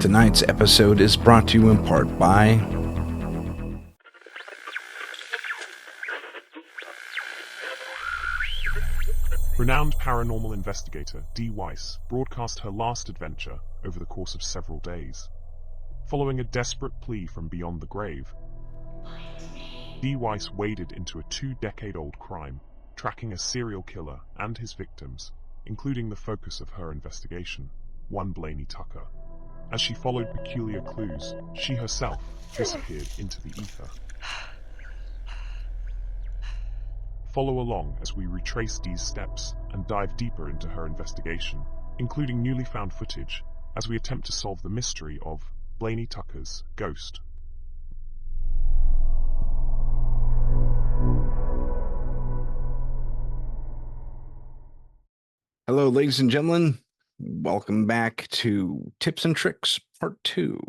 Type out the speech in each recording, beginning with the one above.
Tonight's episode is brought to you in part by Renowned paranormal investigator Dee Weiss broadcast her last adventure over the course of several days. Following a desperate plea from beyond the grave, Dee Weiss waded into a 2-decade-old crime, tracking a serial killer and his victims, including the focus of her investigation, one Blaney Tucker. As she followed peculiar clues, she herself disappeared into the ether. Follow along as we retrace Dee's steps and dive deeper into her investigation, including newly found footage, as we attempt to solve the mystery of Blaney Tucker's ghost. Hello, ladies and gentlemen. Welcome back to Tips and Tricks Part 2.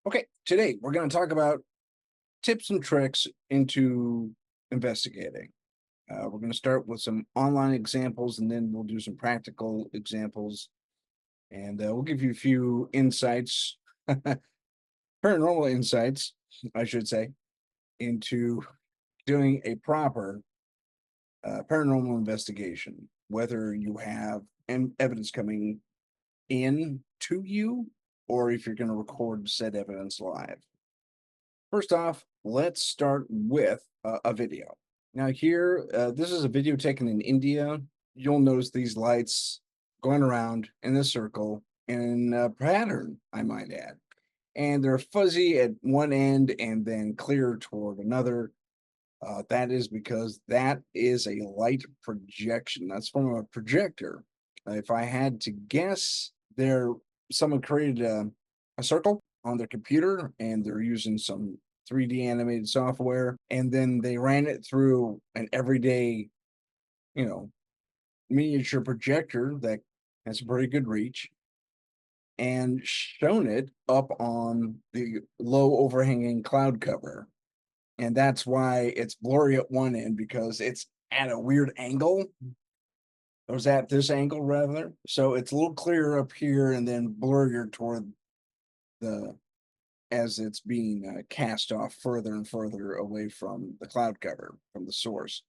Okay, today we're going to talk about tips and tricks into investigating. We're going to start with some online examples, and then we'll do some practical examples. And we'll give you a few insights, paranormal insights, I should say, into doing a proper paranormal investigation, whether you have evidence coming in to you or if you're going to record said evidence live. First off, let's start with a video. Now here, this is a video taken in India. You'll notice these lights going around in a circle in a pattern, I might add. And they're fuzzy at one end and then clear toward another. That is because that is a light projection. That's from a projector. If I had to guess, someone created a circle on their computer and they're using some 3D animated software, and then they ran it through an everyday, miniature projector that has a pretty good reach, and shown it up on the low overhanging cloud cover. And that's why it's blurry at one end, because it's at a weird angle. Or is at this angle rather. So it's a little clearer up here and then blurrier toward as it's being cast off further and further away from the cloud cover, from the source.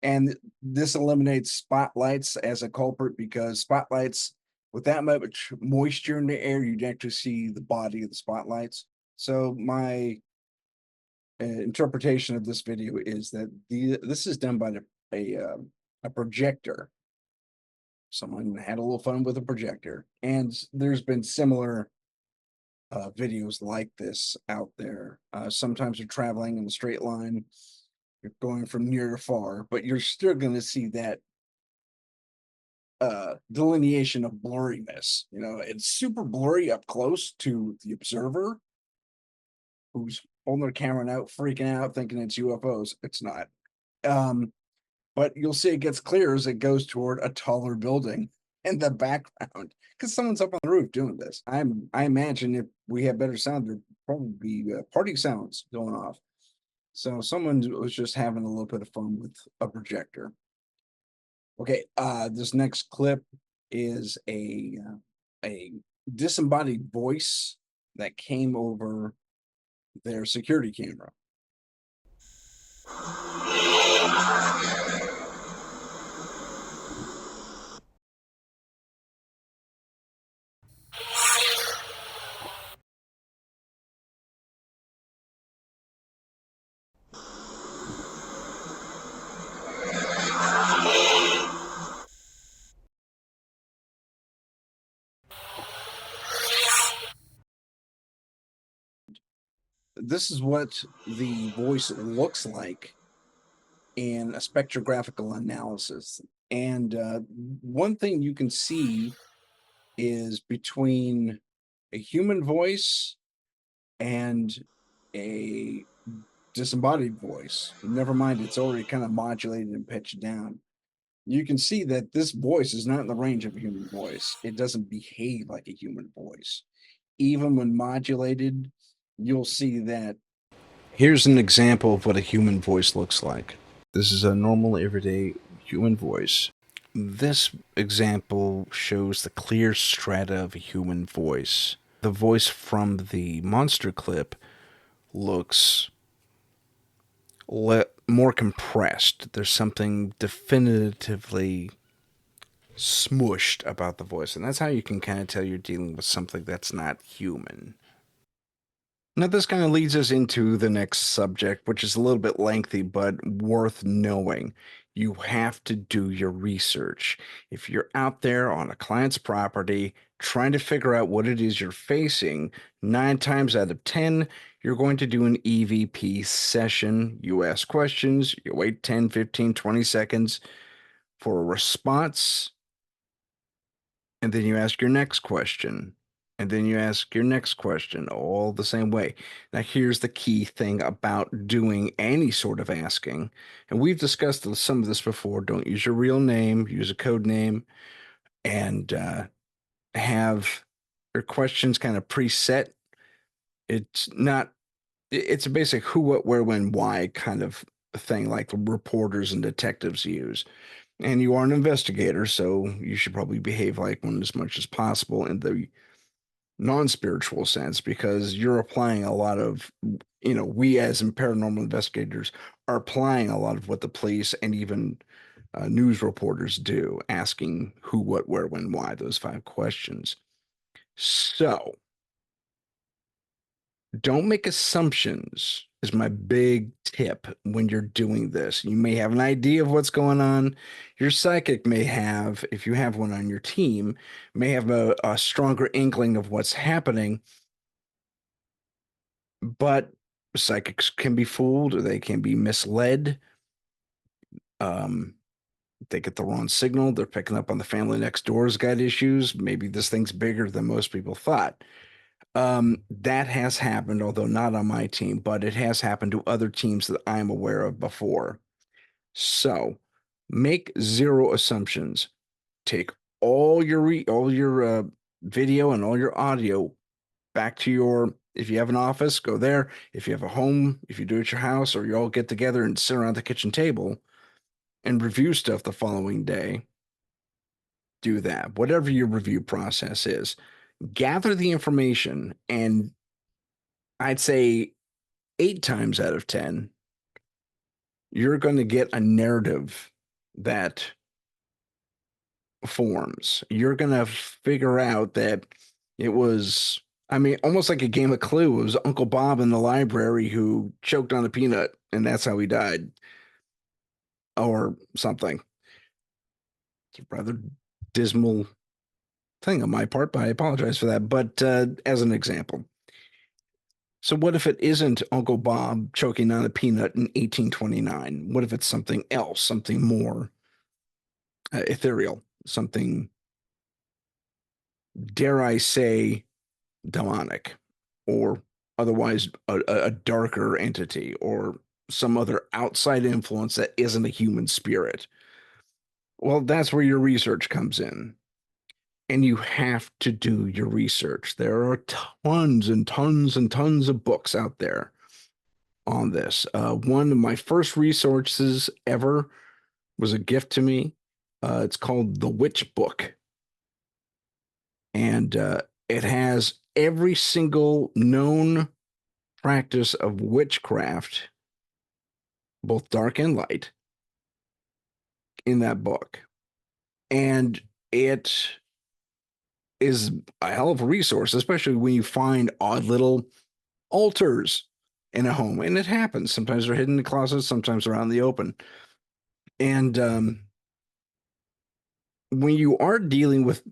And this eliminates spotlights as a culprit, because spotlights, with that much moisture in the air, you'd actually see the body of the spotlights. So my interpretation of this video is that this is done by a projector. Someone had a little fun with a projector, and there's been similar videos like this out there. Sometimes you're traveling in a straight line, you're going from near to far, but you're still going to see that delineation of blurriness. It's super blurry up close to the observer who's holding their camera out, freaking out, thinking it's UFOs. It's not. But you'll see it gets clear as it goes toward a taller building in the background, because someone's up on the roof doing this. I imagine if we had better sound, there'd probably be party sounds going off. So someone was just having a little bit of fun with a projector. Okay, this next clip is a disembodied voice that came over their security camera. This is what the voice looks like in a spectrographical analysis. And one thing you can see is between a human voice and a disembodied voice. Never mind, it's already kind of modulated and pitched down. You can see that this voice is not in the range of a human voice. It doesn't behave like a human voice. Even when modulated, you'll see that. Here's an example of what a human voice looks like. This is a normal, everyday human voice. This example shows the clear strata of a human voice. the voice from the monster clip looks more compressed. There's something definitively smushed about the voice, and that's how you can kind of tell you're dealing with something that's not human. Now, this kind of leads us into the next subject, which is a little bit lengthy, but worth knowing. You have to do your research. If you're out there on a client's property trying to figure out what it is you're facing, 9 times out of 10, you're going to do an EVP session. You ask questions, you wait 10, 15, 20 seconds for a response, and then you ask your next question. And then you ask your next question, all the same way. Now, here's the key thing about doing any sort of asking. And we've discussed some of this before. Don't use your real name, use a code name, and have your questions kind of preset. It's not, it's a basic who, what, where, when, why kind of thing like the reporters and detectives use. And you are an investigator, so you should probably behave like one as much as possible in the non-spiritual sense, because you're applying a lot of, we as in paranormal investigators are applying a lot of what the police and even news reporters do, asking who, what, where, when, why, those 5 questions. So don't make assumptions is my big tip when you're doing this. You may have an idea of what's going on. Your psychic may have, if you have one on your team, may have a stronger inkling of what's happening, but psychics can be fooled or they can be misled. Um, they get the wrong signal. They're picking up on the family next door's got issues. Maybe this thing's bigger than most people thought. That has happened, although not on my team, but it has happened to other teams that I'm aware of before. So make zero assumptions. Take all your video and all your audio back to your, if you have an office, go there. If you have a home, if you do it at your house, or you all get together and sit around the kitchen table and review stuff the following day, do that. Whatever your review process is, gather the information, and I'd say 8 times out of 10, you're going to get a narrative that forms. You're going to figure out that it was, I mean, almost like a game of Clue. It was Uncle Bob in the library who choked on a peanut, and that's how he died, or something. It's a rather dismal thing on my part, but I apologize for that. But as an example, so what if it isn't Uncle Bob choking on a peanut in 1829? What if it's something else, something more ethereal, something, dare I say, demonic, or otherwise a darker entity, or some other outside influence that isn't a human spirit? Well, that's where your research comes in. And you have to do your research. There are tons and tons and tons of books out there on this. One of my first resources ever was a gift to me. It's called The Witch Book. And it has every single known practice of witchcraft, both dark and light, in that book. And it is a hell of a resource, especially when you find odd little altars in a home. And it happens. Sometimes they're hidden in the closets, sometimes they're out in the open. And when you are dealing with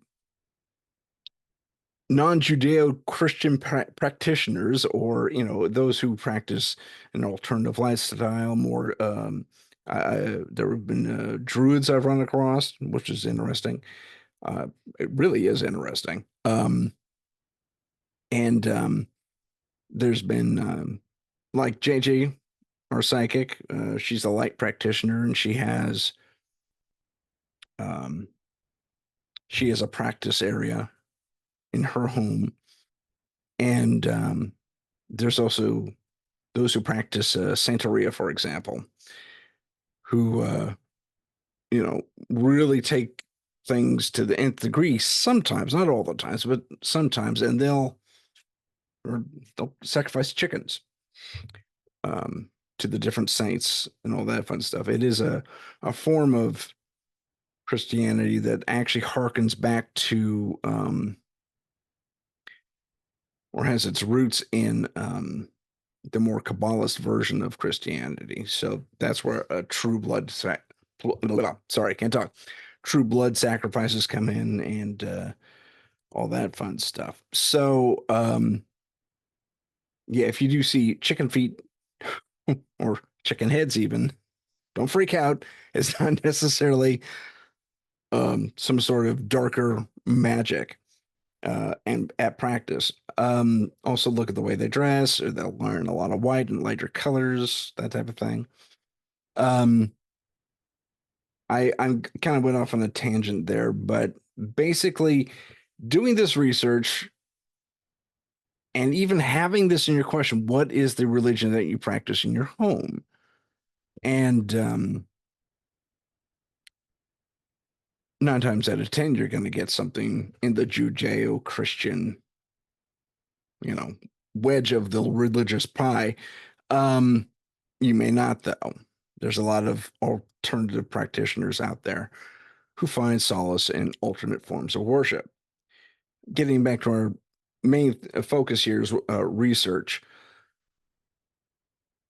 non-Judeo-Christian practitioners, or those who practice an alternative lifestyle, more there have been druids I've run across, which is interesting. It really is interesting. And there's been like JJ, our psychic. She's a light practitioner, and um, she has a practice area in her home. And there's also those who practice Santeria, for example, who really take things to the nth degree sometimes, not all the times, but sometimes, and they'll or they'll sacrifice chickens um, to the different saints and all that fun stuff. It is a form of Christianity that actually harkens back to or has its roots in the more Kabbalist version of Christianity. So that's where a sorry, can't talk. True blood sacrifices come in and all that fun stuff. So yeah, if you do see chicken feet or chicken heads, even don't freak out. It's not necessarily some sort of darker magic and at practice. Also look at the way they dress, or they'll learn a lot of white and lighter colors, that type of thing. Um, I'm kind of went off on a tangent there, but basically doing this research and even having this in your question, what is the religion that you practice in your home? And 9 times out of 10, you're going to get something in the Judeo-Christian, you know, wedge of the religious pie. Um, you may not, though. There's a lot of alternative practitioners out there who find solace in alternate forms of worship. Getting back to our main focus here is research.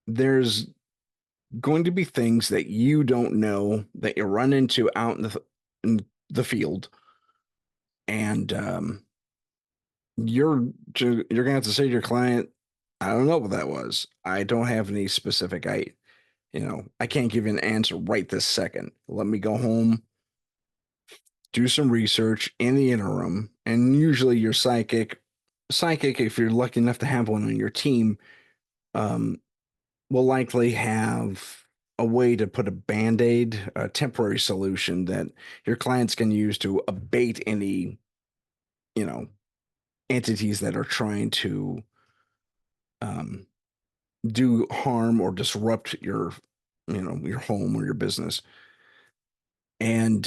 There's going to be things that you don't know that you run into out in the field, and you're gonna have to say to your client, "I don't know what that was. I don't have any specific. I can't give you an answer right this second. Let me go home, do some research in the interim, and usually your psychic, if you're lucky enough to have one on your team, um, will likely have a way to put a band-aid, a temporary solution that your clients can use to abate any, you know, entities that are trying to um, do harm or disrupt your home or your business. And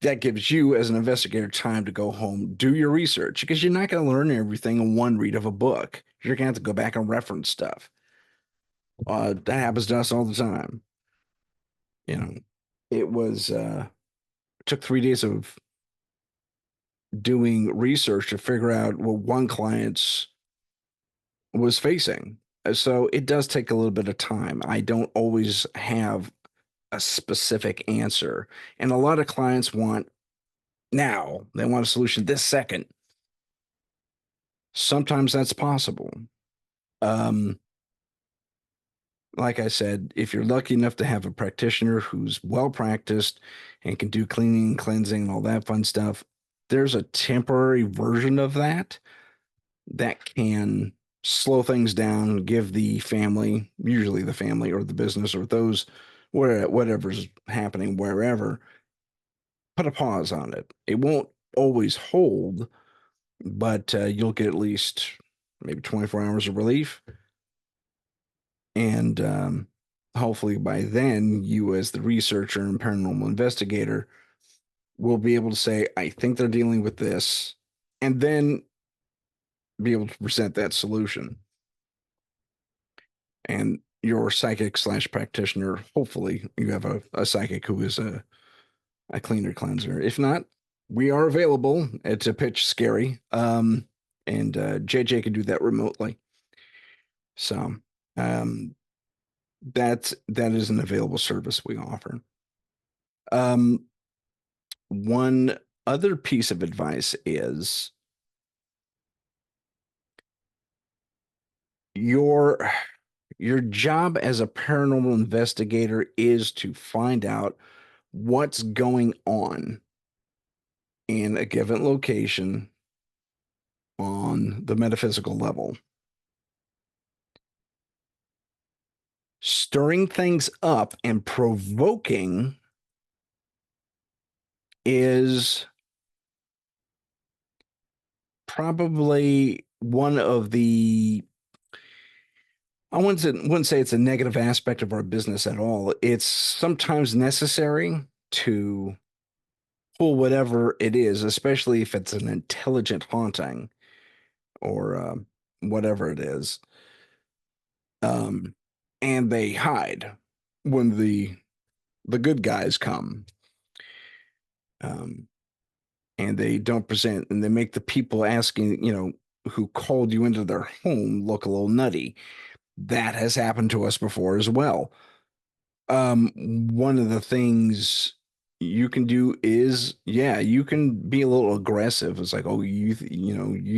that gives you, as an investigator, time to go home, do your research because you're not going to learn everything in one read of a book. You're going to have to go back and reference stuff. That happens to us all the time. You know, it was took 3 days of doing research to figure out what one client's was facing. So it does take a little bit of time. I don't always have a specific answer, and a lot of clients want now. They want a solution this second. Sometimes that's possible. Um, like I said, if you're lucky enough to have a practitioner who's well practiced and can do cleaning, cleansing, and all that fun stuff, there's a temporary version of that that can slow things down, give the family, usually the family or the business or those whatever's happening wherever, put a pause on it. It won't always hold, but you'll get at least maybe 24 hours of relief. And hopefully by then, you, as the researcher and paranormal investigator, will be able to say, I think they're dealing with this, and then be able to present that solution. And your psychic slash practitioner, hopefully, you have a psychic who is a cleaner cleanser. If not, we are available to pitch S.C.A.R.I. And JJ can do that remotely. So um, that is an available service we offer. Um, one other piece of advice is your your job as a paranormal investigator is to find out what's going on in a given location on the metaphysical level. Stirring things up and provoking is probably one of the I wouldn't say it's a negative aspect of our business at all. It's sometimes necessary to pull whatever it is, especially if it's an intelligent haunting or whatever it is. Um, and they hide when the good guys come. Um, and they don't present, and they make the people asking, who called you into their home look a little nutty. That has happened to us before as well. One of the things you can do is, yeah, you can be a little aggressive. It's like, oh, you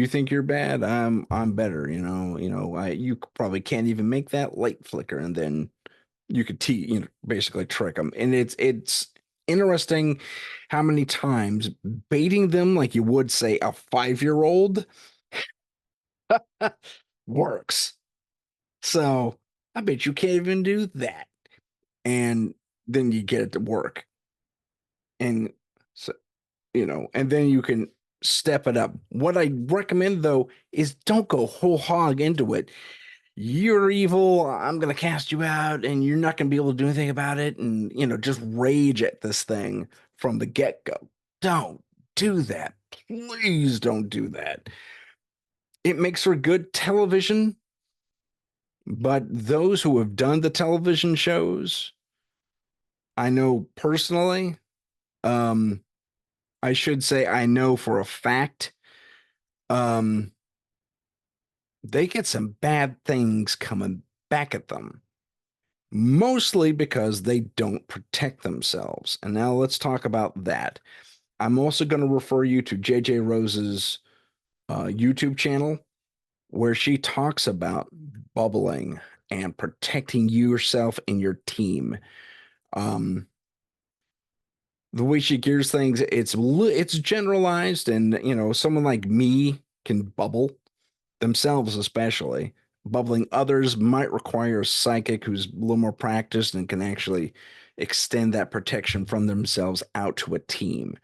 think you're bad? I'm better. You probably can't even make that light flicker, and then you could basically trick them. And it's interesting how many times baiting them like you would say a 5-year-old works. So I bet you can't even do that. And then you get it to work. And so, and then you can step it up. What I recommend though is don't go whole hog into it. You're evil. I'm going to cast you out and you're not going to be able to do anything about it. And, just rage at this thing from the get go. Don't do that. Please don't do that. It makes for good television, but those who have done the television shows, I know personally, um, I should say I know for a fact, um, they get some bad things coming back at them, mostly because they don't protect themselves. And now let's talk about that. I'm also going to refer you to JJ Rose's YouTube channel, where she talks about bubbling and protecting yourself and your team. Um, the way she gears things, it's generalized, and someone like me can bubble themselves, especially. Bubbling others might require a psychic who's a little more practiced and can actually extend that protection from themselves out to a team.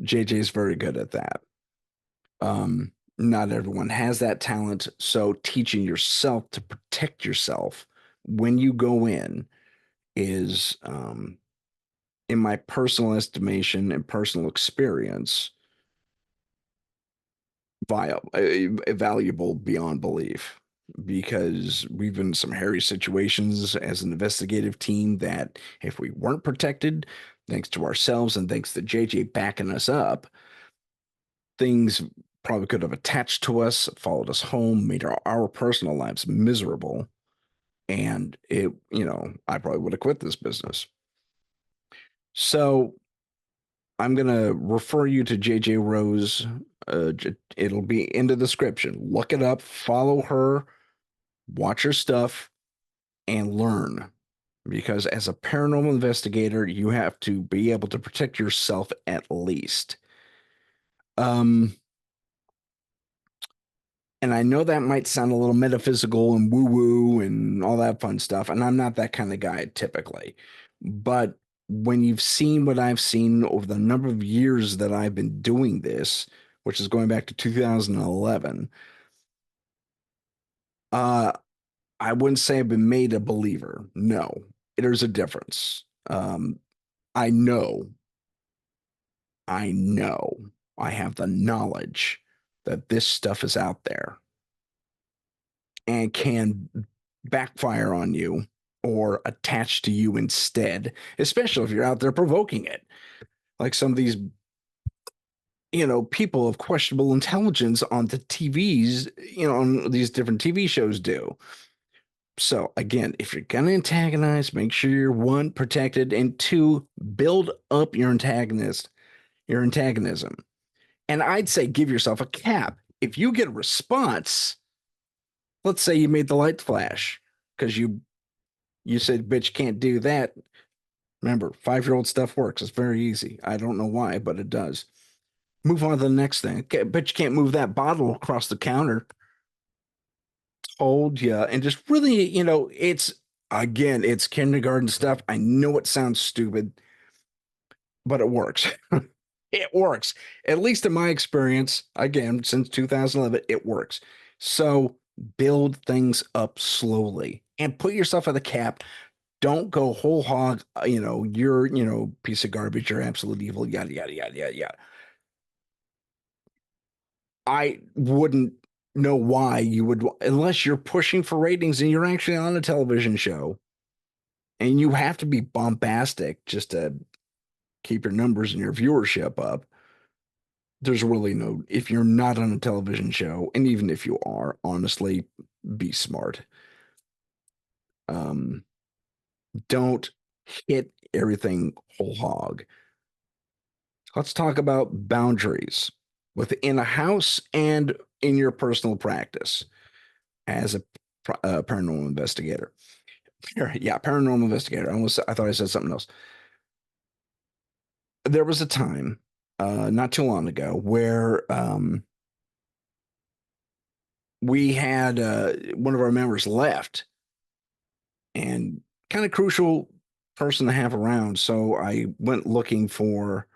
JJ is very good at that. Not everyone has that talent, so teaching yourself to protect yourself when you go in is, in my personal estimation and personal experience, valuable beyond belief, because we've been in some hairy situations as an investigative team that if we weren't protected, thanks to ourselves and thanks to JJ backing us up, things probably could have attached to us, followed us home, made our personal lives miserable. And I probably would have quit this business. So I'm going to refer you to JJ Rose. It'll be in the description. Look it up, follow her, watch her stuff, and learn. Because as a paranormal investigator, you have to be able to protect yourself at least. And I know that might sound a little metaphysical and woo woo and all that fun stuff. And I'm not that kind of guy typically. But when you've seen what I've seen over the number of years that I've been doing this, which is going back to 2011, uh, I wouldn't say I've been made a believer. No, there's a difference. I know, I know, I have the knowledge that this stuff is out there and can backfire on you or attach to you instead, especially if you're out there provoking it. Like some of these, people of questionable intelligence on the TVs, on these different TV shows do. So again, if you're going to antagonize, make sure you're one, protected, and two, build up your antagonism. And I'd say give yourself a cap. If you get a response, let's say you made the light flash because you said, bitch, can't do that. Remember, 5-year-old stuff works. It's very easy. I don't know why, but it does. Move on to the next thing. Okay, but you can't move that bottle across the counter. Told you. And just really, it's kindergarten stuff. I know it sounds stupid, but it works. It works. At least in my experience, again, since 2011, it works. So build things up slowly and put yourself at the cap. Don't go whole hog, you're, piece of garbage, you're absolute evil, yada, yada, yada, yada, yada. I wouldn't know why you would, unless you're pushing for ratings and you're actually on a television show and you have to be bombastic just to keep your numbers and your viewership up. There's really no, if you're not on a television show, and even if you are, honestly, be smart. Um, don't hit everything whole hog. Let's talk about boundaries within a house and in your personal practice as a paranormal investigator. Yeah, paranormal investigator. I thought I said something else. There was a time, not too long ago, where we had one of our members left, and kind of crucial person to have around. So I went looking for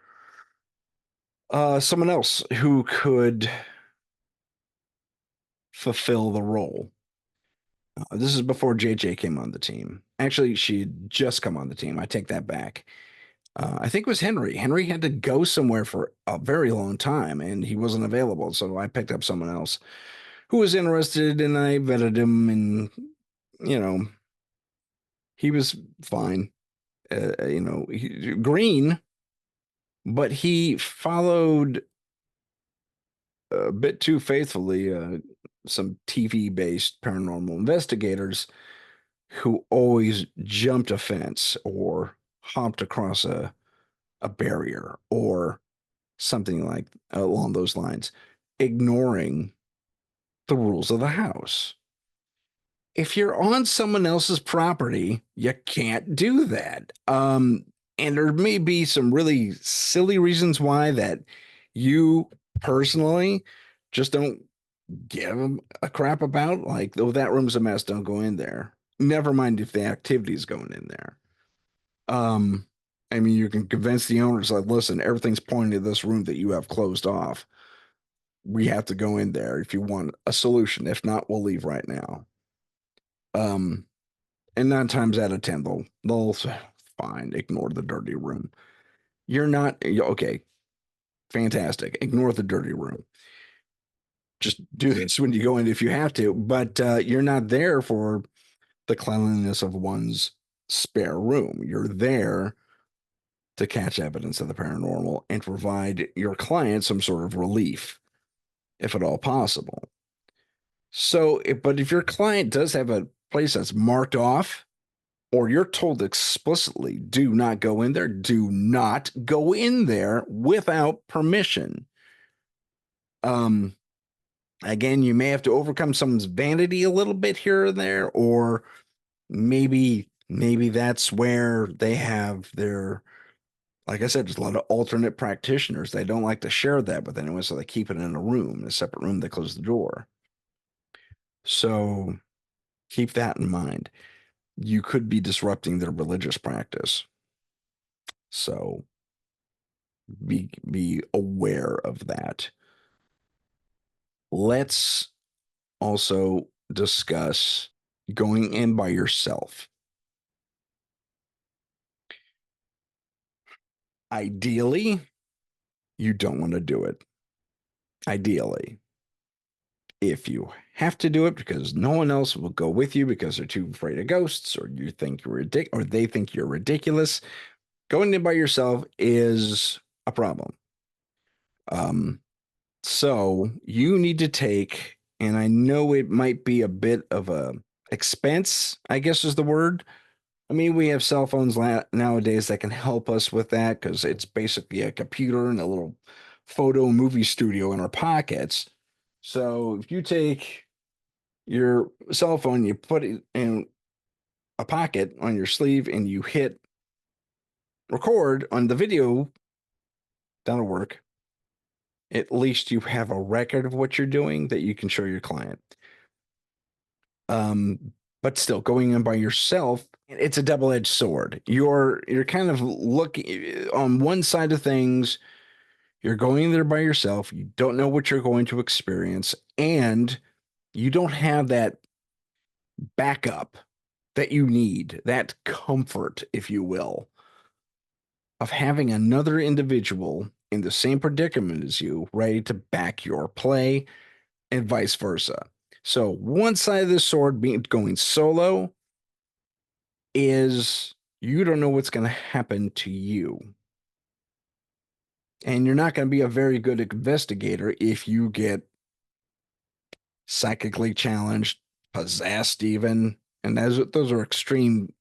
someone else who could fulfill the role. This is before JJ came on the team. Actually, she had just come on the team. I take that back. I think it was Henry. Henry had to go somewhere for a very long time and he wasn't available. So I picked up someone else who was interested and I vetted him and, you know, he was fine. Green, but he followed a bit too faithfully some TV based paranormal investigators who always jumped a fence or hopped across a barrier or something like along those lines, ignoring the rules of the house. If you're on someone else's property, you can't do that. And there may be some really silly reasons why that you personally just don't give a crap about. Like, oh, that room's a mess, don't go in there. Never mind if the activity's going in there. Um, I mean, you can convince the owners, like, listen, everything's pointing to this room that you have closed off. We have to go in there if you want a solution. If not, we'll leave right now. Um, and 9 times out of 10, they'll fine, ignore the dirty room. You're not okay. Fantastic. Ignore the dirty room. Just do this when you go in if you have to, but you're not there for the cleanliness of one's spare room. You're there to catch evidence of the paranormal and provide your client some sort of relief, if at all possible. So, but if your client does have a place that's marked off, or you're told explicitly, do not go in there, do not go in there without permission. Um, Again, you may have to overcome someone's vanity a little bit here and there, or maybe that's where they have their, like I said, there's a lot of alternate practitioners. They don't like to share that with anyone, so they keep it in a room, in a separate room. They close the door. So keep that in mind. You could be disrupting their religious practice. So be aware of that. Let's also discuss going in by yourself. Ideally, you don't want to do it. Ideally, if you have to do it because no one else will go with you because they're too afraid of ghosts, or you think you're ridiculous, or they think you're ridiculous, going in by yourself is a problem. Um, so you need to take, and I know it might be a bit of a expense, I guess is the word. I mean, we have cell phones nowadays that can help us with that because it's basically a computer and a little photo movie studio in our pockets. So if you take your cell phone, you put it in a pocket on your sleeve, and you hit record on the video, that'll work. At least you have a record of what you're doing that you can show your client. But still, going in by yourself, it's a double-edged sword. You're kind of looking on one side of things. You're going there by yourself. You don't know what you're going to experience, and you don't have that backup that you need, that comfort, if you will, of having another individual in the same predicament as you, ready to back your play, and vice versa. So one side of the sword being going solo is you don't know what's going to happen to you. And you're not going to be a very good investigator if you get psychically challenged, possessed even. And those are extreme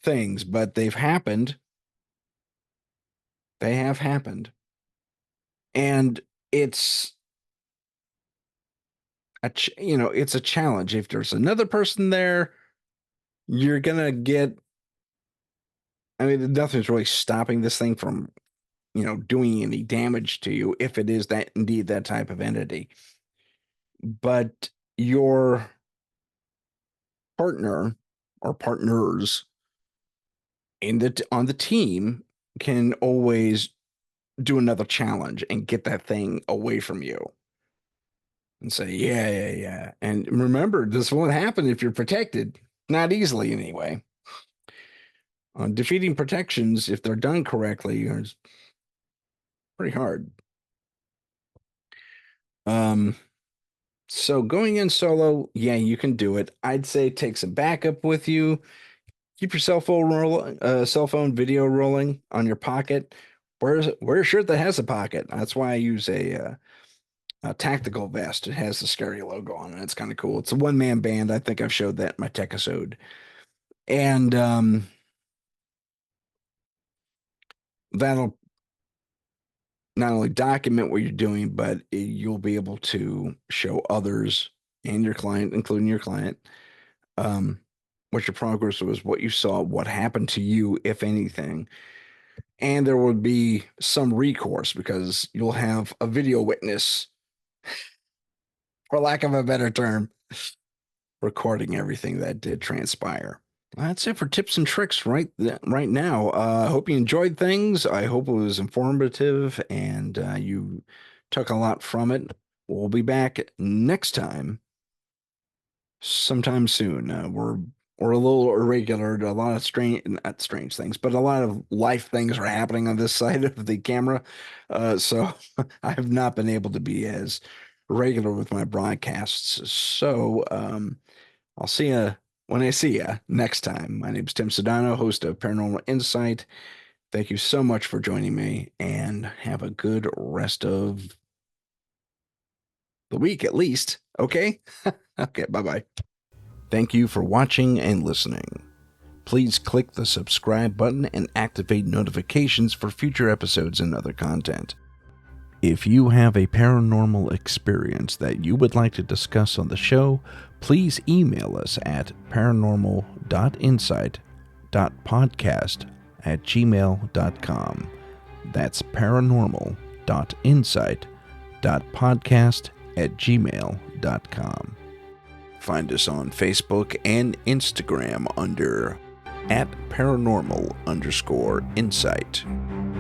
things, but they've happened. They have happened. And it's it's a challenge. If there's another person there, you're going to get, I mean, nothing's really stopping this thing from, doing any damage to you if it is that indeed that type of entity. But your partner or partners on the team can always do another challenge and get that thing away from you and say, yeah. And remember, this won't happen if you're protected. Not easily, anyway. Defeating protections, if they're done correctly, is pretty hard. So going in solo, yeah, you can do it. I'd say take some backup with you. Keep your cell phone video rolling on your pocket. Wear a shirt that has a pocket. That's why I use a tactical vest. It has the S.C.A.R.I logo on it. It's kind of cool. It's a one-man band. I think I've showed that in my tech episode. And that'll not only document what you're doing, but you'll be able to show others and your client, including your client, what your progress was, what you saw, what happened to you, if anything. And there would be some recourse because you'll have a video witness, for lack of a better term, recording everything that did transpire. That's it for tips and tricks right now. I hope you enjoyed things. I hope it was informative and you took a lot from it. We'll be back next time, sometime soon. We're a little irregular. A lot of not strange things, but a lot of life things are happening on this side of the camera. So I have not been able to be as regular with my broadcasts. So I'll see you when I see you next time. My name is Tim Sedano, host of Paranormal Insight. Thank you so much for joining me, and have a good rest of the week, at least. Okay? Okay, bye-bye. Thank you for watching and listening. Please click the subscribe button and activate notifications for future episodes and other content. If you have a paranormal experience that you would like to discuss on the show, please email us at paranormal.insight.podcast@gmail.com. That's paranormal.insight.podcast@gmail.com. Find us on Facebook and Instagram under @paranormal_insight.